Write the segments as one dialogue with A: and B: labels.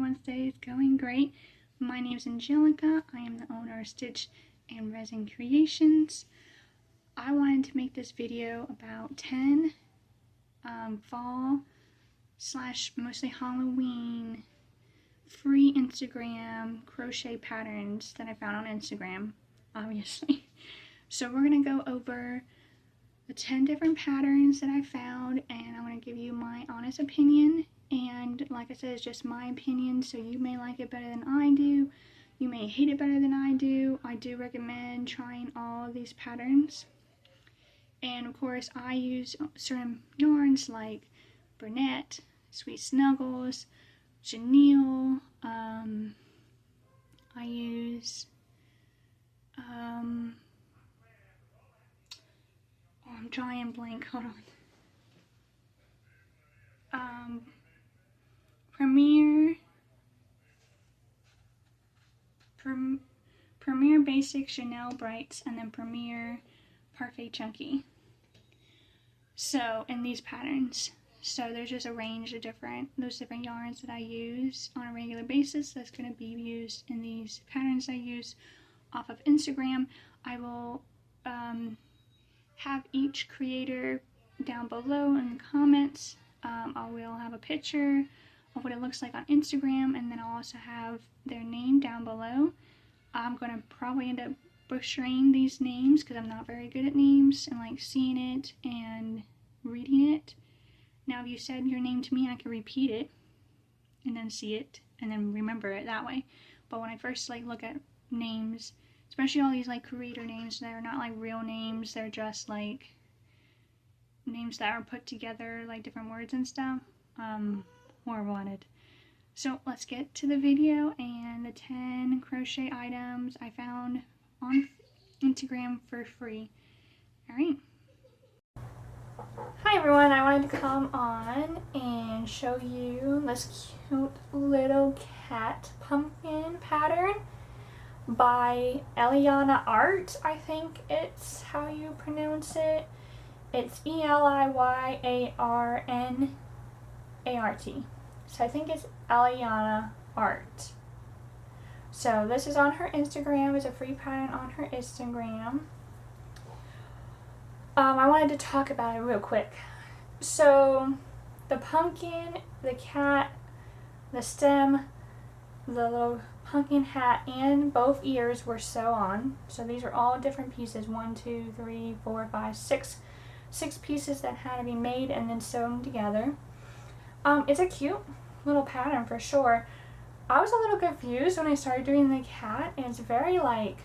A: everyone's day is going great. My name is Angelica. I am the owner of Stitch and Resin Creations. I wanted to make this video about 10 fall / mostly Halloween free Instagram crochet patterns that I found on Instagram, obviously. So we're going to go over the 10 different patterns that I found, and I'm going to give you my honest opinion. And like I said, it's just my opinion, so you may like it better than I do. You may hate it better than I do. I do recommend trying all of these patterns. And of course, I use certain yarns like Burnett, Sweet Snuggles, Chenille. I use I'm drawing a blank, hold on. Premier Basic Chanel Brights, and then Premier Parfait Chunky. So in these patterns, so there's just a range of those different yarns that I use on a regular basis that's going to be used in these patterns I use off of Instagram. I will have each creator down below in the comments. I will have a picture of what it looks like on Instagram, and then I'll also have their name down below. I'm going to probably end up butchering these names because I'm not very good at names and like seeing it and reading it. Now if you said your name to me, I could repeat it and then see it and then remember it that way. But when I first like look at names, especially all these like creator names that are not like real names, they're just like names that are put together like different words and stuff, horrible at it. So let's get to the video and the 10 crochet items I found on Instagram for free. Alright. Hi everyone, I wanted to come on and show you this cute little cat pumpkin pattern by Eliana Art. I think it's how you pronounce it. It's Eliyanart. So I think it's Eliana Art. So this is on her Instagram. It's a free pattern on her Instagram. I wanted to talk about it real quick. So the pumpkin, the cat, the stem, the little pumpkin hat, and both ears were sewn on. So these are all different pieces. 1, 2, 3, 4, 5, 6 pieces that had to be made and then sewn together. It's a cute little pattern for sure. I was a little confused when I started doing the cat, and it's very like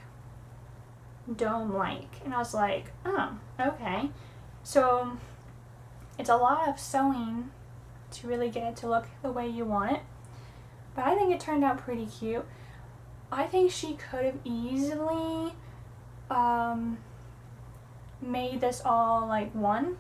A: dome-like, and I was like, oh, okay. So it's a lot of sewing to really get it to look the way you want it, but I think it turned out pretty cute. I think she could have easily made this all like one,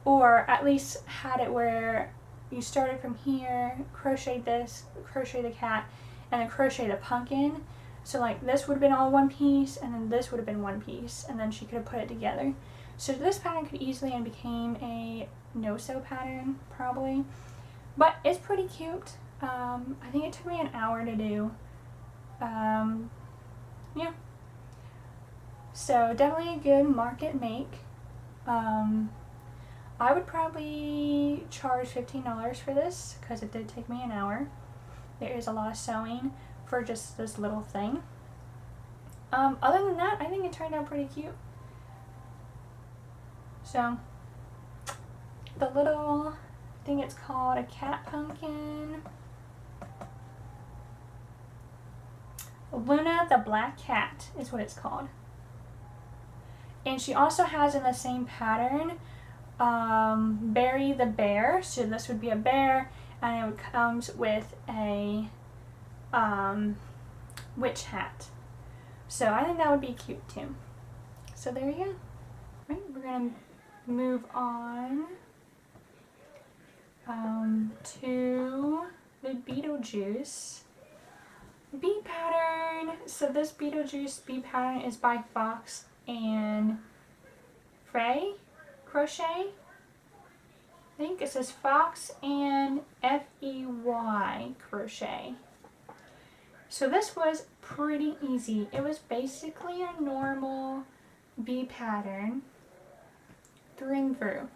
A: or at least had it where you started from here, crochet this, crochet the cat, and then crochet the pumpkin. So like this would have been all one piece, and then this would have been one piece, and then she could have put it together. So this pattern could easily and became a no-sew pattern probably, but it's pretty cute. I think it took me an hour to do. Yeah. So definitely a good market make. I would probably charge $15 for this because it did take me an hour. There is a lot of sewing for just this little thing. Other than that, I think it turned out pretty cute. So the little, I think it's called a cat pumpkin. Luna the Black Cat is what it's called. And she also has in the same pattern Berry the Bear. So this would be a bear, and it comes with a witch hat. So I think that would be cute too. So there you go. Right, we're gonna move on to the Beetlejuice bee pattern. So this Beetlejuice bee pattern is by Fox and Frey Crochet. I think it says Fox and Fey crochet. So this was pretty easy. It was basically a normal bee pattern through and through.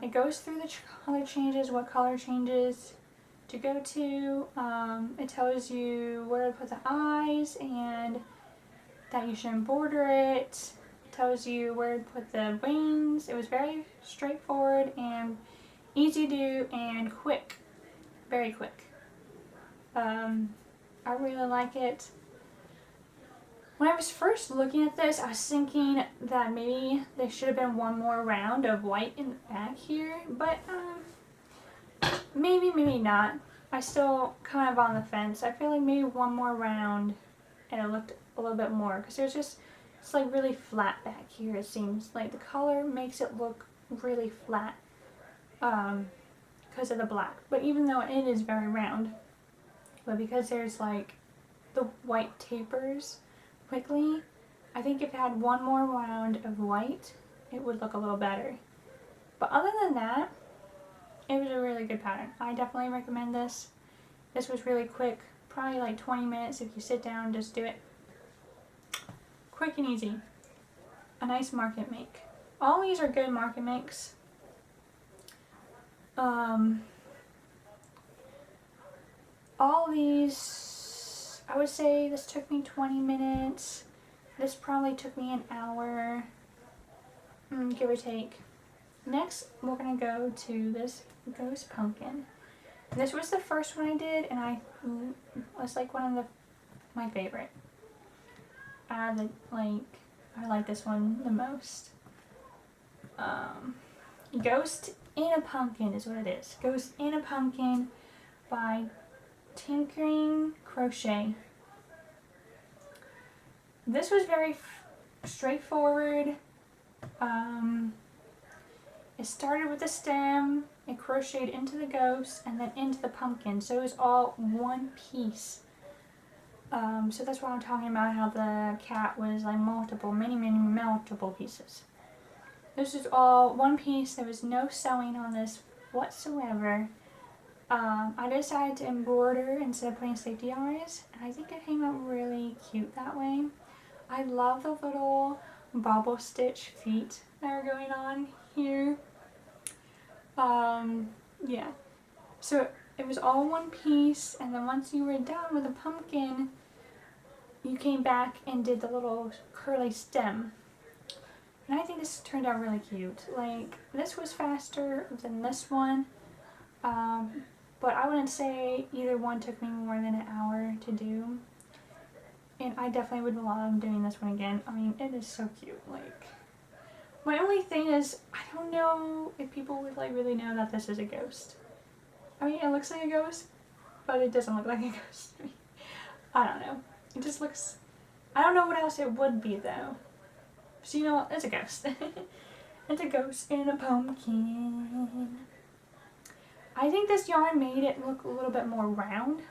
A: It goes through the color changes, what color changes to go to. It tells you where to put the eyes and that you shouldn't border it. It tells you where to put the wings. It was very straightforward and easy to do and quick, very quick. I really like it. When I was first looking at this, I was thinking that maybe there should have been one more round of white in the back here, but maybe not. I still kind of on the fence. I feel like maybe one more round and it looked a little bit more, because there's just, it's like really flat back here. It seems like the color makes it look really flat because of the black, but even though it is very round, but because there's like the white tapers quickly, I think if it had one more round of white, it would look a little better. But other than that, it was a really good pattern. I definitely recommend this. This was really quick, probably like 20 minutes if you sit down and just do it. Quick and easy. A nice market make. All these are good market makes. All these, I would say this took me 20 minutes. This probably took me an hour, give or take. Next, we're going to go to this ghost pumpkin. This was the first one I did, and it's like one of my favorite. I like this one the most. Ghost in a Pumpkin is what it is. Ghost in a Pumpkin by Tinkering Crochet. This was very straightforward. It started with the stem, it crocheted into the ghost, and then into the pumpkin. So it was all one piece. So that's why I'm talking about how the cat was like multiple pieces. This is all one piece. There was no sewing on this whatsoever. I decided to embroider instead of putting safety eyes, and I think it came out really cute that way. I love the little bobble stitch feet that are going on here. Yeah. So it was all one piece, and then once you were done with the pumpkin, you came back and did the little curly stem. And I think this turned out really cute. Like, this was faster than this one, but I wouldn't say either one took me more than an hour to do. And I definitely would love doing this one again. I mean, it is so cute. Like, my only thing is, I don't know if people would like really know that this is a ghost. I mean, it looks like a ghost, but it doesn't look like a ghost to me. I don't know. It just looks, I don't know what else it would be though. So you know what? It's a ghost. It's a ghost in a pumpkin. I think this yarn made it look a little bit more round.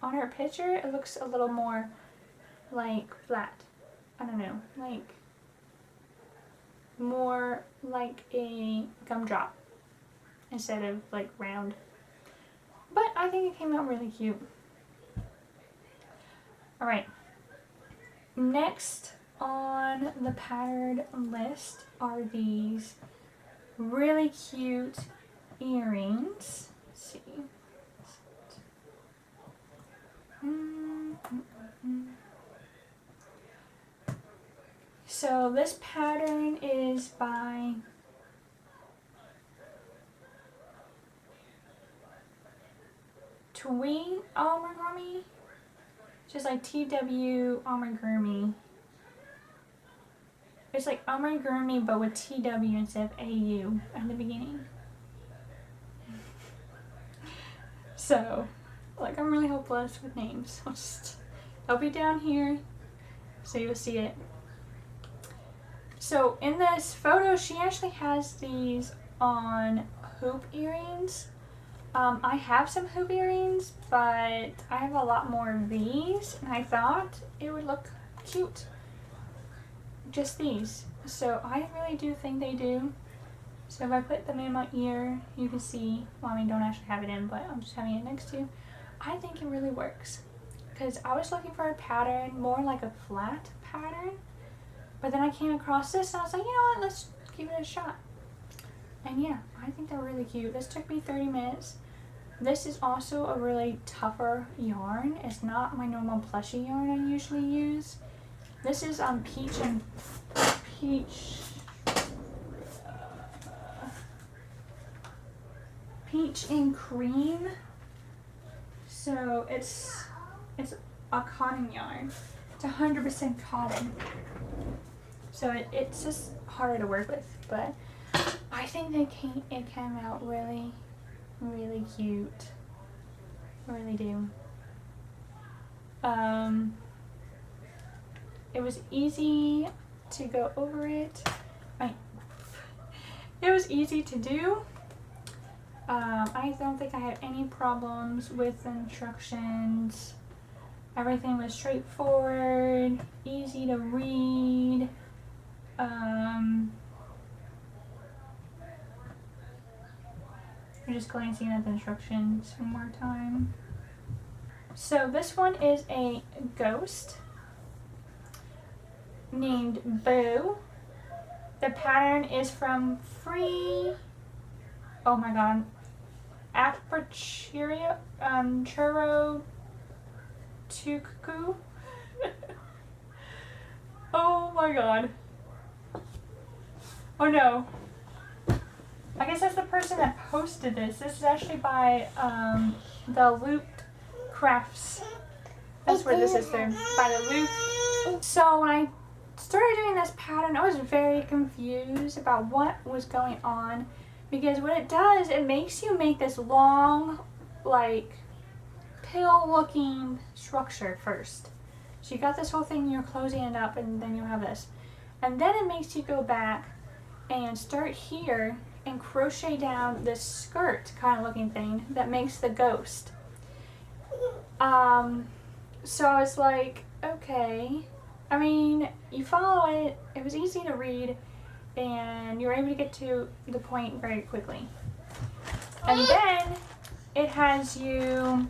A: On her picture, it looks a little more like flat. I don't know, like more like a gumdrop instead of like round. But I think it came out really cute. Alright, next on the pattern list are these really cute earrings. Let's see. So this pattern is by Twee Amigurumi, just like TW Amigurumi. It's like Amigurumi but with TW instead of AU at the beginning. So, like, I'm really hopeless with names. I'll be down here so you'll see it. So in this photo, she actually has these on hoop earrings. I have some hoop earrings, but I have a lot more of these, and I thought it would look cute. Just these. So I really do think they do. So if I put them in my ear, you can see, well, I mean, don't actually have it in, but I'm just having it next to you. I think it really works. Because I was looking for a pattern, more like a flat pattern. But then I came across this and I was like, you know what, let's give it a shot. And yeah, I think they're really cute. This took me 30 minutes. This is also a really tougher yarn. It's not my normal plushy yarn I usually use. This is peach and cream. So it's a cotton yarn. It's 100% cotton. So it's just harder to work with, but I think it came out really, really cute. I really do. It was easy to go over it. It was easy to do. I don't think I had any problems with the instructions. Everything was straightforward, easy to read. I'm just glancing at the instructions one more time. So this one is a ghost named Boo. The pattern is from Free, oh my god, Aperture Churro Tuku. Oh my god. Oh no. I guess that's the person that posted this. This is actually by the Looped Crafts. That's where this is there. By the Loop. So when I started doing this pattern, I was very confused about what was going on. Because what it does, it makes you make this long, like, pill looking structure first. So you got this whole thing, you're closing it up, and then you have this. And then it makes you go back and start here and crochet down this skirt kind of looking thing that makes the ghost. So I was like, okay. I mean, you follow it, it was easy to read, and you were able to get to the point very quickly. And then it has you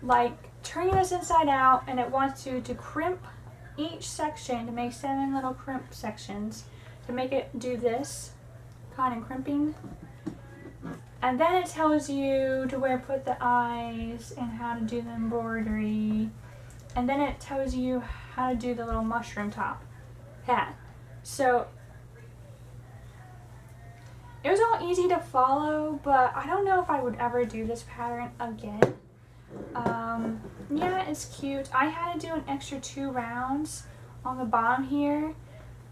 A: like turning this inside out, and it wants you to crimp each section to make 7 little crimp sections to make it do this kind of crimping. And then it tells you to where to put the eyes and how to do the embroidery. And then it tells you how to do the little mushroom top hat. So it was all easy to follow, but I don't know if I would ever do this pattern again. Yeah, it's cute. I had to do an extra 2 rounds on the bottom here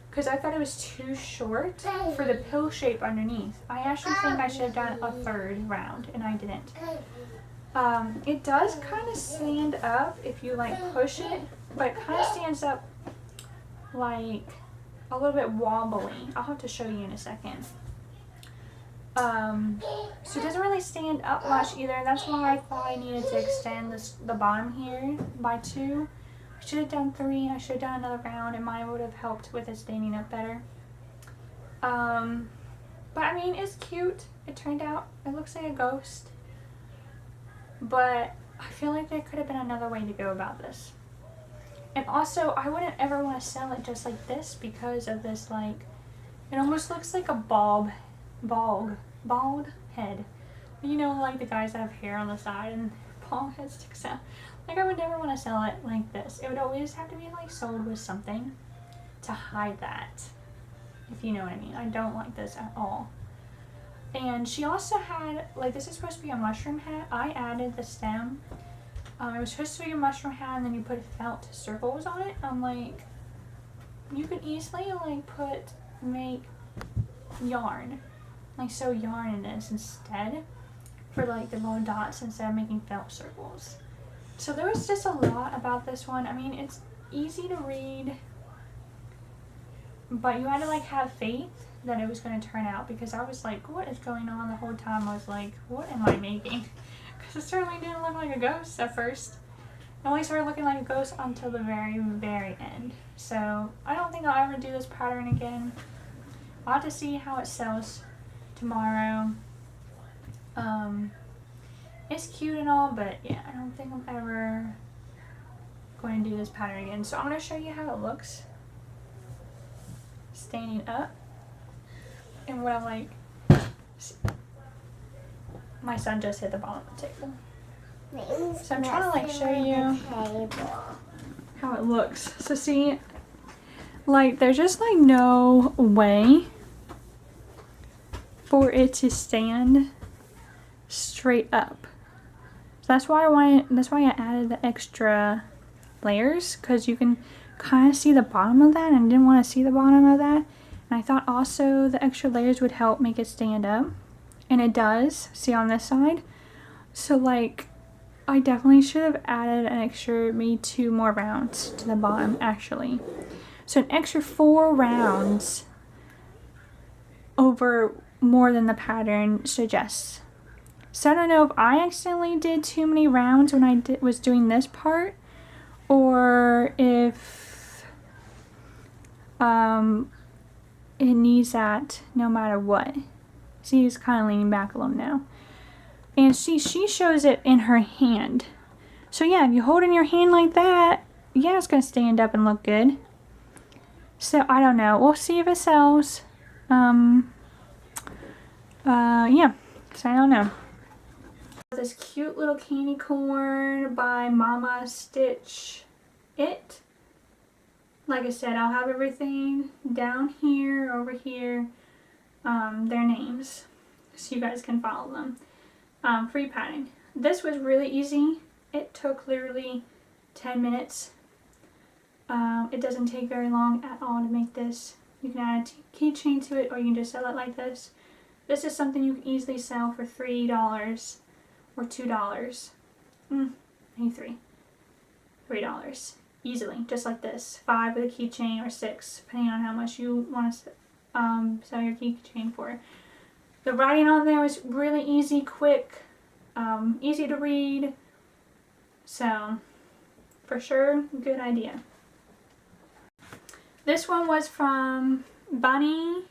A: because I thought it was too short for the pill shape underneath. I actually think I should have done a 3rd round, and I didn't. It does kind of stand up if you like push it, but it kind of stands up like a little bit wobbly. I'll have to show you in a second. So it doesn't really stand up much either. That's why I thought I needed to extend the bottom here by 2. I should have done 3. I should have done another round. It might would have helped with it standing up better. But I mean, it's cute. It turned out, it looks like a ghost. But I feel like there could have been another way to go about this. And also, I wouldn't ever want to sell it just like this because of this, like, it almost looks like a bald head. You know, like the guys that have hair on the side and bald head sticks out. Like, I would never want to sell it like this. It would always have to be, like, sold with something to hide that, if you know what I mean. I don't like this at all. And she also had, like, this is supposed to be a mushroom hat. I added the stem. It was supposed to be a mushroom hat, and then you put felt circles on it. I'm like, you could easily, like, make yarn. Like, sew yarn in this instead for, like, the little dots instead of making felt circles. So there was just a lot about this one. I mean, it's easy to read, but you had to, like, have faith that it was going to turn out, because I was like, what is going on the whole time? I was like, what am I making? Because it certainly didn't look like a ghost at first. It only started looking like a ghost until the very, very end. So I don't think I'll ever do this pattern again. I'll have to see how it sells tomorrow. It's cute and all, but yeah, I don't think I'm ever going to do this pattern again. So I'm going to show you how it looks standing up and what I'm like. My son just hit the bottom of the table. So I'm trying to like show you how it looks. So see, like there's just like no way for it to stand straight up. So that's why I added the extra layers, because you can kind of see the bottom of that, and I didn't want to see the bottom of that. And I thought also the extra layers would help make it stand up, and it does. See on this side? So like I definitely should have added an extra maybe 2 more rounds to the bottom actually. So an extra 4 rounds over more than the pattern suggests. So I don't know if I accidentally did too many rounds when I was doing this part, or if it needs that no matter what. See, he's kind of leaning back a little now. And she shows it in her hand. So yeah, if you hold in your hand like that, yeah, it's going to stand up and look good. So I don't know. We'll see if it sells. Yeah, so I don't know. This cute little candy corn by Mama Stitch It. Like I said, I'll have everything down here, over here, their names, so you guys can follow them. Free padding. This was really easy. It took literally 10 minutes. It doesn't take very long at all to make this. You can add a keychain to it, or you can just sell it like this. This is something you can easily sell for $3 or $2. Maybe $3 easily, just like this. 5 with a keychain, or 6, depending on how much you want to sell your keychain for. The writing on there was really easy, quick, easy to read. So for sure, good idea. This one was from Bunny's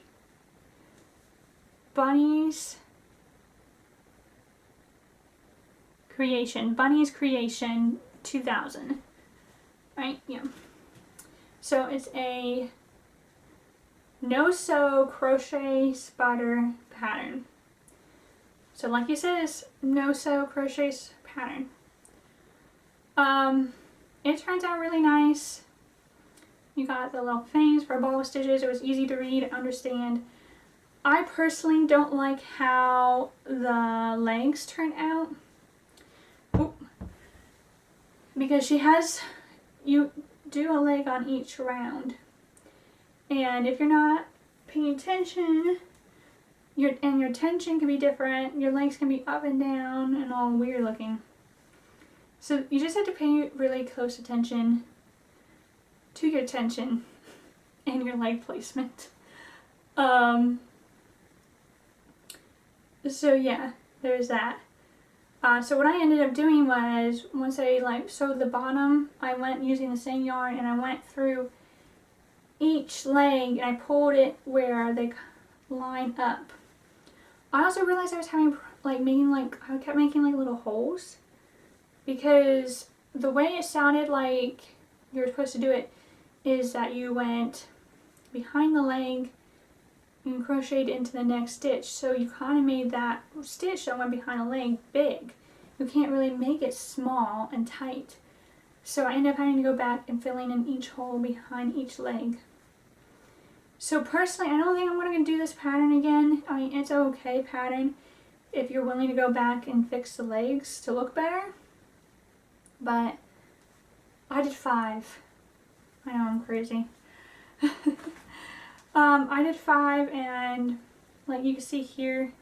A: Creation 2000. Right? Yeah. So it's a no-sew crochet spider pattern. So like you said, it's no-sew crochet pattern. It turns out really nice. You got the little things for ball stitches. It was easy to read and understand. I personally don't like how the legs turn out. Oop. Because you do a leg on each round. And if you're not paying attention, your tension can be different. Your legs can be up and down and all weird looking. So you just have to pay really close attention to your tension and your leg placement. So yeah, there's that. So what I ended up doing was, once I sewed the bottom, I went using the same yarn and I went through each leg and I pulled it where they line up. I also realized I was having I kept making little holes, because the way it sounded like you were supposed to do it is that you went behind the leg and crocheted into the next stitch. So you kind of made that stitch that went behind the leg big. You can't really make it small and tight. So I ended up having to go back and filling in each hole behind each leg. So personally, I don't think I'm going to do this pattern again. I mean, it's an okay pattern if you're willing to go back and fix the legs to look better. But I did 5. I know, I'm crazy. I did 5, and like you can see here,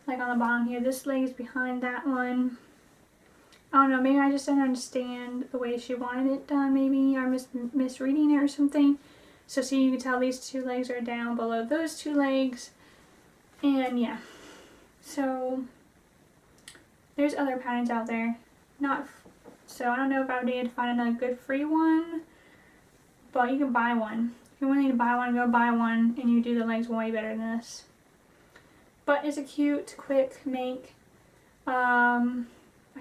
A: like on the bottom here, this leg is behind that one. I don't know, maybe I just didn't understand the way she wanted it done. Maybe I'm misreading it or something. So see, you can tell these 2 legs are down below those 2 legs. And yeah, so there's other patterns out there. So I don't know if I would need to find another good free one, but you can buy one. You you really need to buy one, go buy one, and you do the legs way better than this. But it's a cute, quick make. I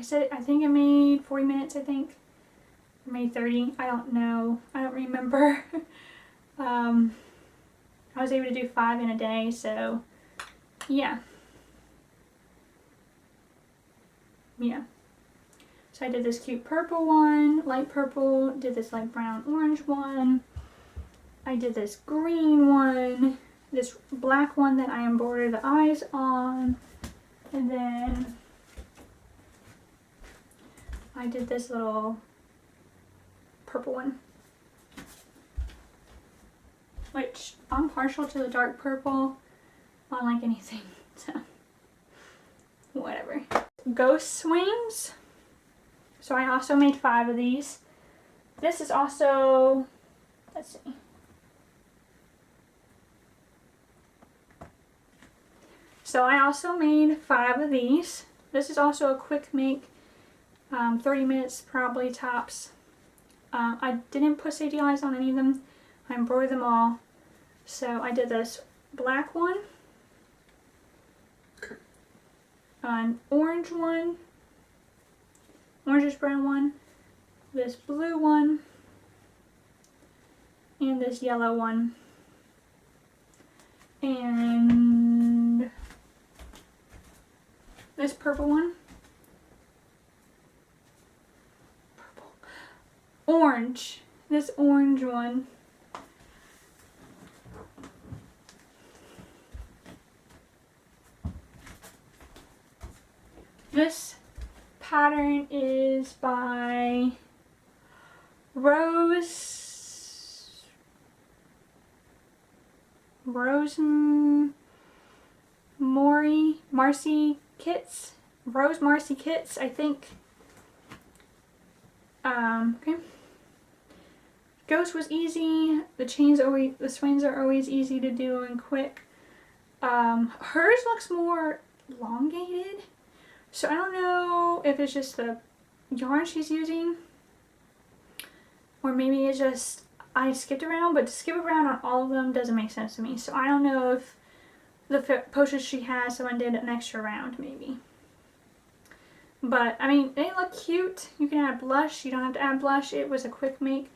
A: think it made 40 minutes, I think. Or maybe 30. I don't know. I don't remember. I was able to do 5 in a day, so yeah. Yeah. So I did this cute purple one, light purple, did this like brown orange one. I did this green one, this black one that I embroidered the eyes on, and then I did this little purple one, which I'm partial to the dark purple on like anything, so whatever. Ghost swings. So I also made 5 of these. This is also, let's see. So I also made 5 of these. This is also a quick make, 30 minutes probably tops. I didn't put safety eyes on any of them. I embroidered them all. So I did this black one, an orange one, orangish brown one, this blue one, and this yellow one, and this purple one, orange, this orange one, this pattern is by Marcy Kits, Rose Marcy Kits, I think. Okay. Ghost was easy. The swings are always easy to do and quick. Hers looks more elongated. So I don't know if it's just the yarn she's using, or maybe it's just I skipped around, but to skip around on all of them doesn't make sense to me. So I don't know if the potions she has, someone did an extra round maybe. But I mean, they look cute. You can add blush, you don't have to add blush. It was a quick make.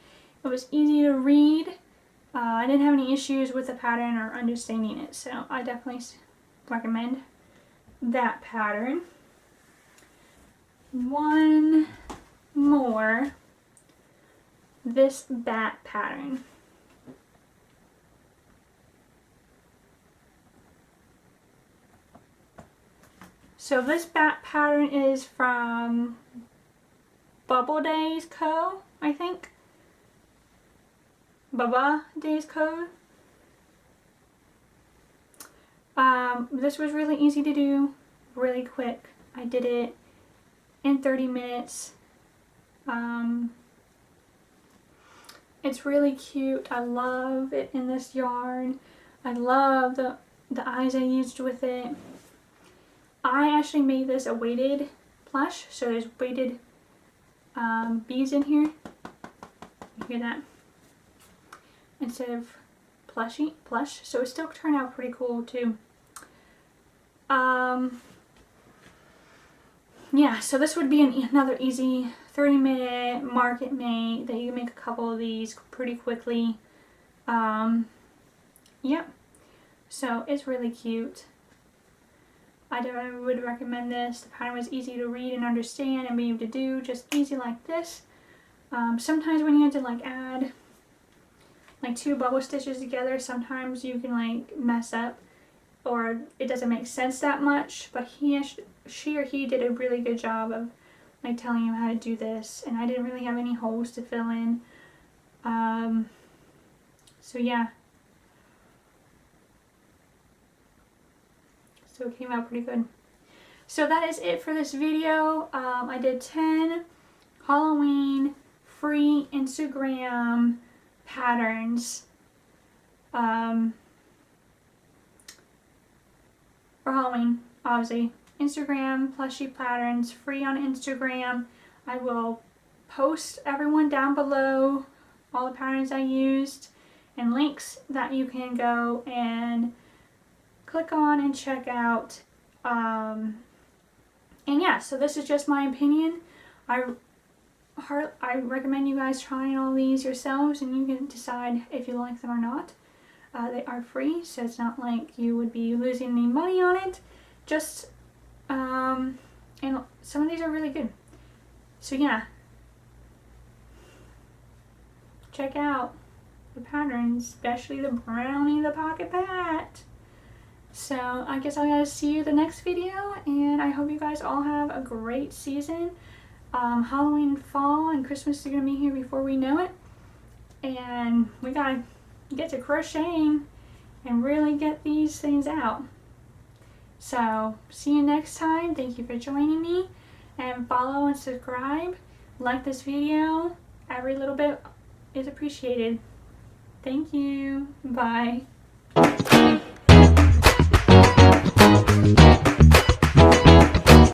A: It was easy to read. I didn't have any issues with the pattern or understanding it, so I definitely recommend that pattern. One more, this bat pattern. So this bat pattern is from Bubble Days Co., I think. Baba Days Co. This was really easy to do, really quick. I did it in 30 minutes. It's really cute. I love it in this yarn. I love the eyes I used with it. I actually made this a weighted plush, so there's weighted beads in here. You hear that? Instead of plush, so it still turned out pretty cool too. Yeah, so this would be another easy 30-minute market make that you can make a couple of these pretty quickly. Yeah, so it's really cute. I would recommend this. The pattern was easy to read and understand and be able to do, just easy like this. Sometimes when you have to like add like 2 bubble stitches together, sometimes you can like mess up or it doesn't make sense that much, but she or he did a really good job of like telling you how to do this, and I didn't really have any holes to fill in. So yeah. So it came out pretty good. So that is it for this video. I did 10 Halloween free Instagram patterns for Halloween, obviously. Instagram plushie patterns free on Instagram. I will post everyone down below, all the patterns I used, and links that you can go and click on and check out. And yeah, so this is just my opinion. I recommend you guys trying all these yourselves, and you can decide if you like them or not. They are free, so it's not like you would be losing any money on it. Just, and some of these are really good. So yeah, check out the patterns, especially the brownie, the pocket pat. So I guess I gotta see you in the next video, and I hope you guys all have a great season. Halloween, fall, and Christmas are gonna be here before we know it, and we gotta get to crocheting and really get these things out. So see you next time. Thank you for joining me, and follow and subscribe. Like this video. Every little bit is appreciated. Thank you. Bye.